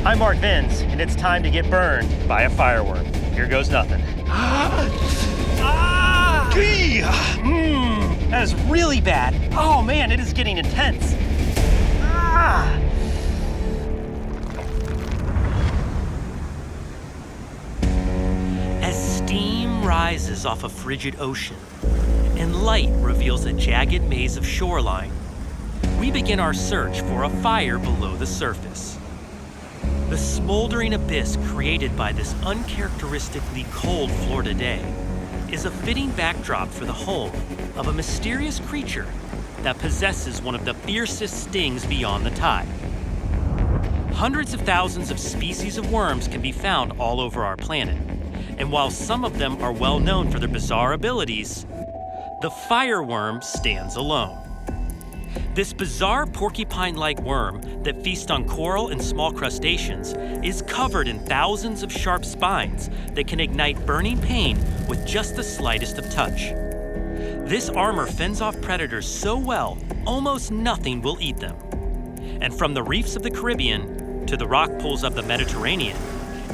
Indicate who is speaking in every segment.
Speaker 1: I'm Mark Vins, and it's time to get burned by a fireworm. Here goes nothing. That is really bad. Oh man, it is getting intense.
Speaker 2: As steam rises off a frigid ocean and light reveals a jagged maze of shoreline, we begin our search for a fire below the surface. The smoldering abyss created by this uncharacteristically cold Florida day is a fitting backdrop for the home of a mysterious creature that possesses one of the fiercest stings beyond the tide. Hundreds of thousands of species of worms can be found all over our planet, and while some of them are well known for their bizarre abilities, the fireworm stands alone. This bizarre porcupine-like worm that feasts on coral and small crustaceans is covered in thousands of sharp spines that can ignite burning pain with just the slightest of touch. This armor fends off predators so well, almost nothing will eat them. And from the reefs of the Caribbean to the rock pools of the Mediterranean,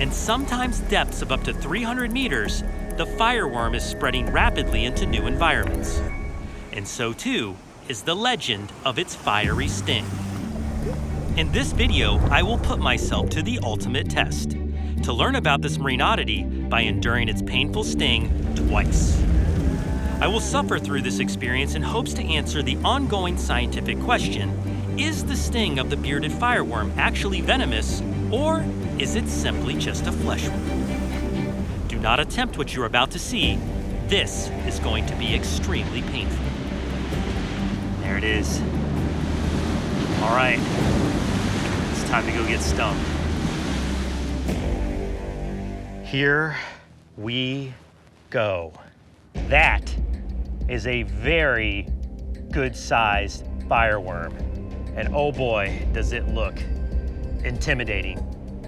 Speaker 2: and sometimes depths of up to 300 meters, the fireworm is spreading rapidly into new environments. And so too is the legend of its fiery sting. In this video, I will put myself to the ultimate test, to learn about this marine oddity by enduring its painful sting twice. I will suffer through this experience in hopes to answer the ongoing scientific question, is the sting of the bearded fireworm actually venomous, or is it simply just a flesh wound? Do not attempt what you're about to see. This is going to be extremely painful.
Speaker 1: There it is. All right, it's time to go get stung. Here we go. That is a very good-sized fireworm. And oh boy, does it look intimidating.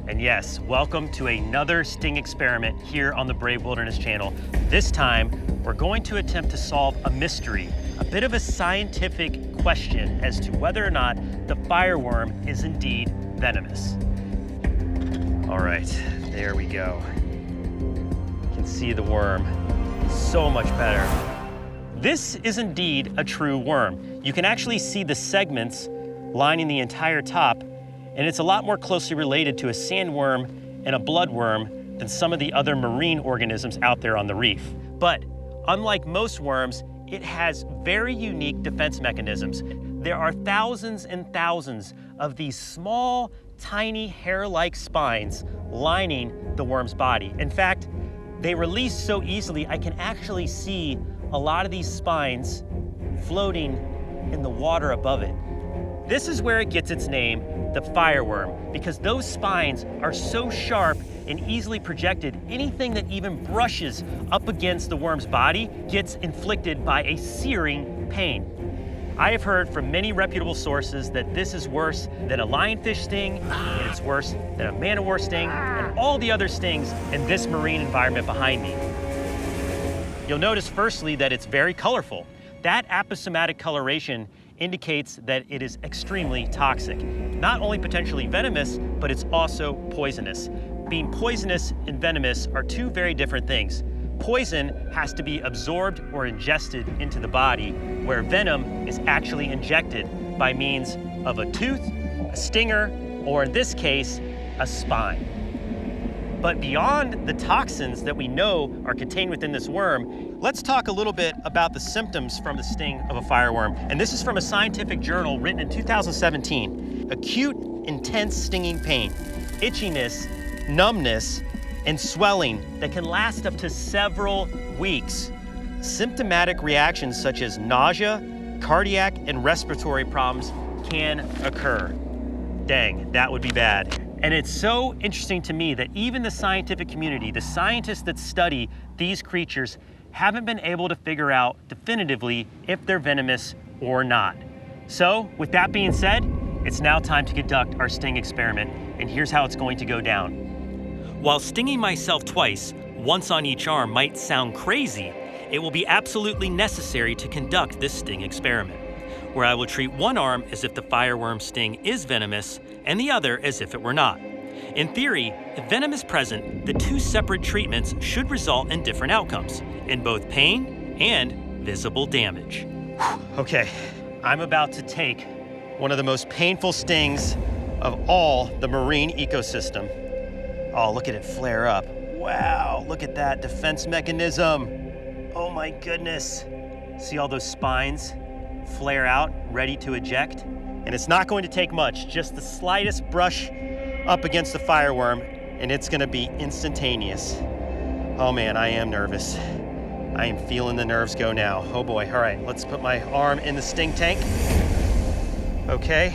Speaker 1: And yes, welcome to another sting experiment here on the Brave Wilderness channel. This time, we're going to attempt to solve a mystery, a bit of a scientific question as to whether or not the fireworm is indeed venomous. All right, there we go. You can see the worm so much better. This is indeed a true worm. You can actually see the segments lining the entire top, and it's a lot more closely related to a sandworm and a bloodworm than some of the other marine organisms out there on the reef. But unlike most worms, it has very unique defense mechanisms. There are thousands and thousands of these small, tiny hair-like spines lining the worm's body. In fact, they release so easily, I can actually see a lot of these spines floating in the water above it. This is where it gets its name, the fireworm, because those spines are so sharp and easily projected, anything that even brushes up against the worm's body gets inflicted by a searing pain. I have heard from many reputable sources that this is worse than a lionfish sting, and it's worse than a man-o-war sting, and all the other stings in this marine environment behind me. You'll notice firstly that it's very colorful. That aposematic coloration indicates that it is extremely toxic. Not only potentially venomous, but it's also poisonous. Being poisonous and venomous are two very different things. Poison has to be absorbed or ingested into the body, where venom is actually injected by means of a tooth, a stinger, or in this case, a spine. But beyond the toxins that we know are contained within this worm, let's talk a little bit about the symptoms from the sting of a fireworm. And this is from a scientific journal written in 2017. Acute, intense stinging pain, itchiness, numbness, and swelling that can last up to several weeks. Symptomatic reactions such as nausea, cardiac, and respiratory problems can occur. Dang, that would be bad. And it's so interesting to me that even the scientific community, the scientists that study these creatures, haven't been able to figure out definitively if they're venomous or not. So, with that being said, it's now time to conduct our sting experiment, and here's how it's going to go down.
Speaker 2: While stinging myself twice, once on each arm, might sound crazy, it will be absolutely necessary to conduct this sting experiment, where I will treat one arm as if the fireworm sting is venomous and the other as if it were not. In theory, if venom is present, the two separate treatments should result in different outcomes, in both pain and visible damage.
Speaker 1: Okay, I'm about to take one of the most painful stings of all the marine ecosystem. Oh, look at it flare up. Wow, look at that defense mechanism. Oh my goodness. See all those spines flare out, ready to eject? And it's not going to take much, just the slightest brush up against the fireworm, and it's gonna be instantaneous. Oh man, I am nervous. I am feeling the nerves go now. Oh boy, all right, let's put my arm in the sting tank. Okay.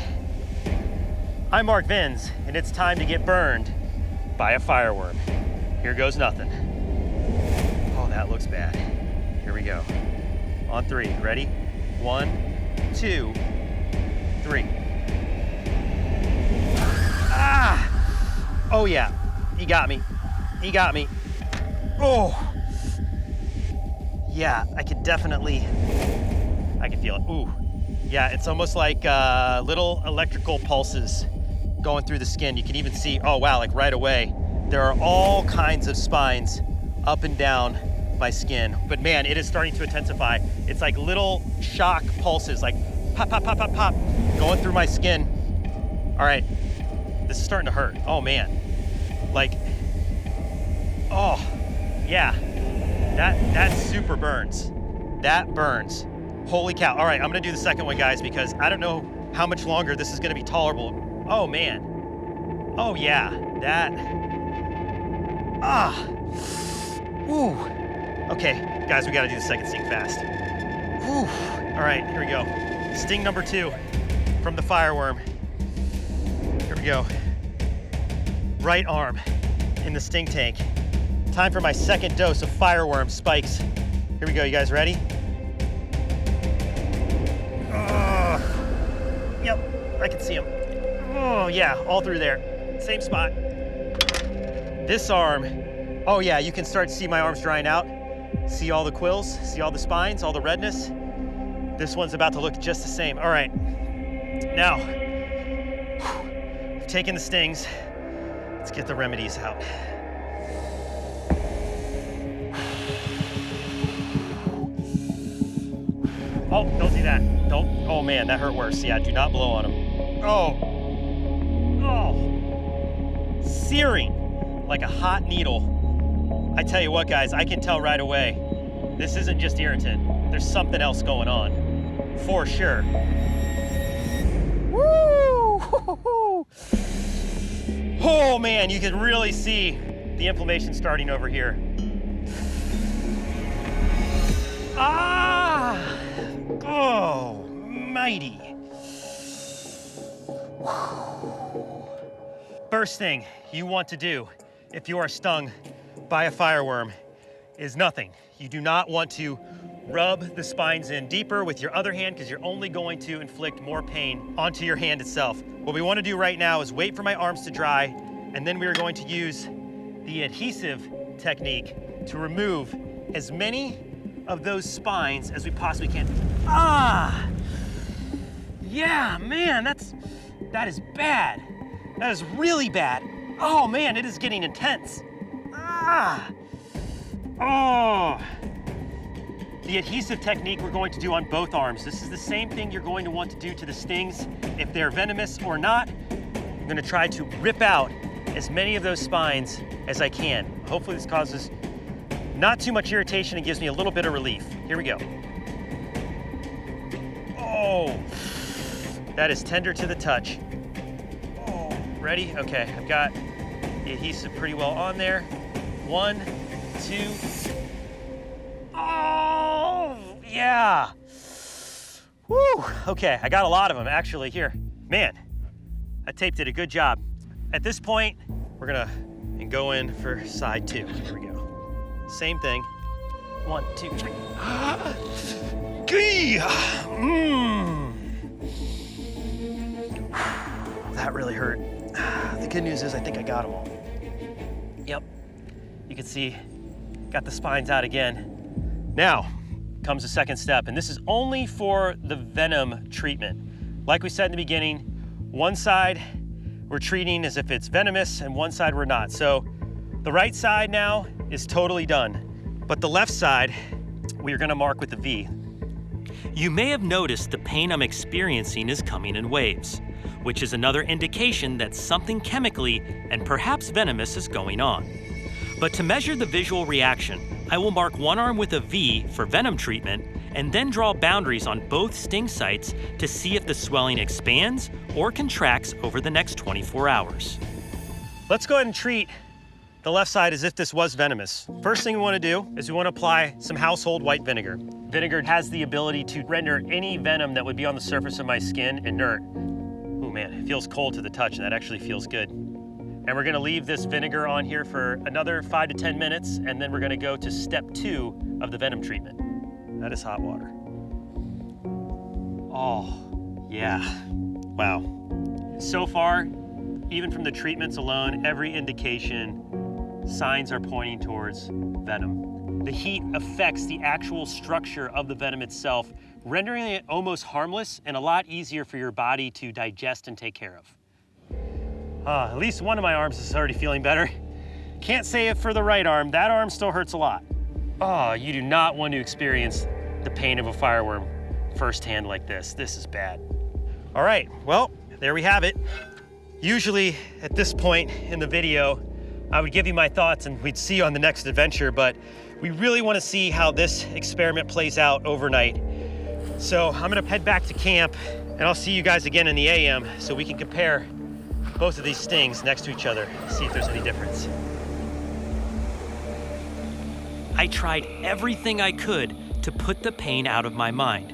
Speaker 1: I'm Mark Vins, and it's time to get burned by a fireworm. Here goes nothing. Oh, that looks bad. Here we go. On three, ready? 1, 2, 3. Ah! Oh yeah, he got me. He got me. Oh! Yeah, I can feel it. Ooh. Yeah, it's almost like little electrical pulses going through the skin. You can even see, oh wow, like right away, there are all kinds of spines up and down my skin. But man, it is starting to intensify. It's like little shock pulses, like pop, pop, pop, pop, pop, going through my skin. All right, this is starting to hurt. Oh man, like, oh, yeah, that super burns. That burns. Holy cow. All right, I'm gonna do the second one, guys, because I don't know how much longer this is gonna be tolerable. Oh man. Oh yeah, that. Ah. Ooh. Okay, guys, we gotta do the second sting fast. Ooh. All right, here we go. Sting number 2 from the fireworm. Here we go. Right arm in the sting tank. Time for my second dose of fireworm spikes. Here we go, you guys ready? Yep, I can see him. Oh yeah, all through there. Same spot. This arm, oh yeah, you can start to see my arms drying out. See all the quills, see all the spines, all the redness. This one's about to look just the same. All right, now, I've taken the stings. Let's get the remedies out. Oh, don't do that. Don't. Oh man, that hurt worse. Yeah, do not blow on him. Oh. Oh. Searing like a hot needle. I tell you what, guys, I can tell right away. This isn't just irritant. There's something else going on. For sure. Woo! Oh man, you can really see the inflammation starting over here. Ah! Oh, mighty. First thing you want to do if you are stung by a fireworm is nothing. You do not want to rub the spines in deeper with your other hand because you're only going to inflict more pain onto your hand itself. What we want to do right now is wait for my arms to dry, and then we are going to use the adhesive technique to remove as many of those spines as we possibly can. Ah! Yeah, man, that is bad. That is really bad. Oh man, it is getting intense. Ah! Oh! The adhesive technique we're going to do on both arms. This is the same thing you're going to want to do to the stings. If they're venomous or not, I'm gonna try to rip out as many of those spines as I can. Hopefully this causes not too much irritation and gives me a little bit of relief. Here we go. Oh, that is tender to the touch. Oh, ready? Okay, I've got the adhesive pretty well on there. 1, 2. Oh, yeah. Woo, okay, I got a lot of them actually here. Man, I taped it a good job. At this point, we're gonna go in for side 2. Here we go. Same thing. 1, 2, 3. That really hurt. The good news is I think I got them all. Yep. You can see, got the spines out again. Now comes the second step, and this is only for the venom treatment. Like we said in the beginning, one side, we're we're treating as if it's venomous and one side we're not. So the right side now is totally done, but the left side, we're gonna mark with a V.
Speaker 2: You may have noticed the pain I'm experiencing is coming in waves, which is another indication that something chemically and perhaps venomous is going on. But to measure the visual reaction, I will mark one arm with a V for venom treatment and then draw boundaries on both sting sites to see if the swelling expands or contracts over the next 24 hours.
Speaker 1: Let's go ahead and treat the left side as if this was venomous. First thing we want to do is we want to apply some household white vinegar. Vinegar has the ability to render any venom that would be on the surface of my skin inert. Oh man, it feels cold to the touch, and that actually feels good. And we're gonna leave this vinegar on here for another 5 to 10 minutes, and then we're gonna go to step 2 of the venom treatment. That is hot water. Oh, yeah, wow. So far, even from the treatments alone, every indication, signs are pointing towards venom. The heat affects the actual structure of the venom itself, rendering it almost harmless and a lot easier for your body to digest and take care of. At least one of my arms is already feeling better. Can't say it for the right arm. That arm still hurts a lot. Oh, you do not want to experience the pain of a fireworm firsthand like this. This is bad. All right, well, there we have it. Usually at this point in the video, I would give you my thoughts and we'd see you on the next adventure, but we really want to see how this experiment plays out overnight. So I'm gonna head back to camp and I'll see you guys again in the AM so we can compare both of these stings next to each other, see if there's any difference.
Speaker 2: I tried everything I could to put the pain out of my mind.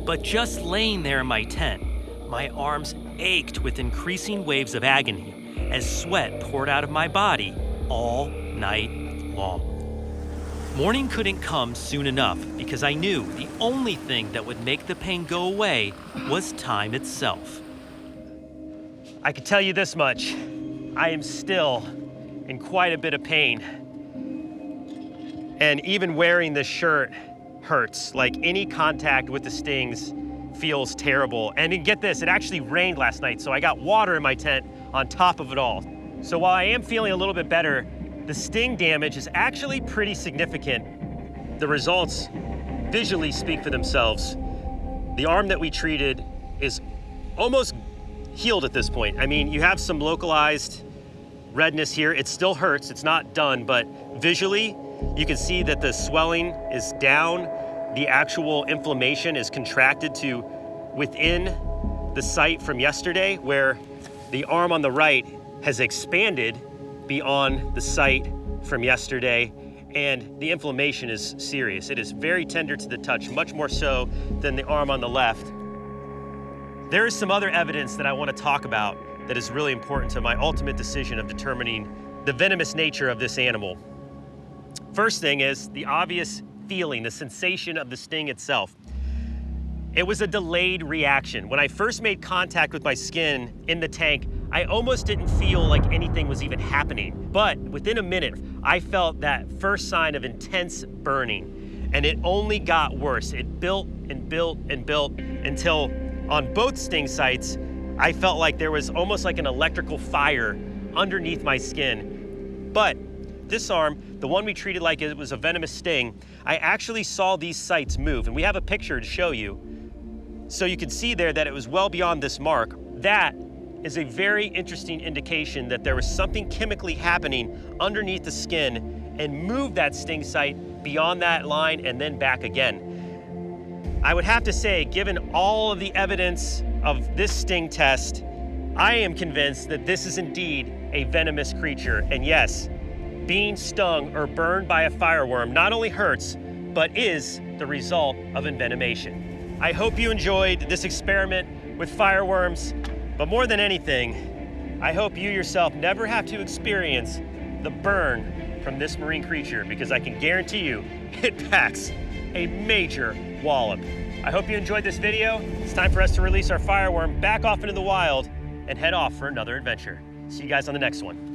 Speaker 2: But just laying there in my tent, my arms ached with increasing waves of agony as sweat poured out of my body all night long. Morning couldn't come soon enough because I knew the only thing that would make the pain go away was time itself.
Speaker 1: I can tell you this much, I am still in quite a bit of pain. And even wearing this shirt hurts. Like any contact with the stings feels terrible. And get this, it actually rained last night, so I got water in my tent on top of it all. So while I am feeling a little bit better, the sting damage is actually pretty significant. The results visually speak for themselves. The arm that we treated is almost healed at this point. I mean, you have some localized redness here. It still hurts, it's not done, but visually, you can see that the swelling is down. The actual inflammation is contracted to within the site from yesterday, where the arm on the right has expanded beyond the site from yesterday, and the inflammation is serious. It is very tender to the touch, much more so than the arm on the left. There is some other evidence that I want to talk about that is really important to my ultimate decision of determining the venomous nature of this animal. First thing is the obvious feeling, the sensation of the sting itself. It was a delayed reaction. When I first made contact with my skin in the tank, I almost didn't feel like anything was even happening. But within a minute, I felt that first sign of intense burning, and it only got worse. It built and built and built until on both sting sites, I felt like there was almost like an electrical fire underneath my skin. But this arm, the one we treated like it was a venomous sting, I actually saw these sites move, and we have a picture to show you. So you can see there that it was well beyond this mark. That is a very interesting indication that there was something chemically happening underneath the skin and moved that sting site beyond that line and then back again. I would have to say, given all of the evidence of this sting test, I am convinced that this is indeed a venomous creature. And yes, being stung or burned by a fireworm not only hurts, but is the result of envenomation. I hope you enjoyed this experiment with fireworms, but more than anything, I hope you yourself never have to experience the burn from this marine creature, because I can guarantee you it packs a major wallop. I hope you enjoyed this video. It's time for us to release our fireworm back off into the wild and head off for another adventure. See you guys on the next one.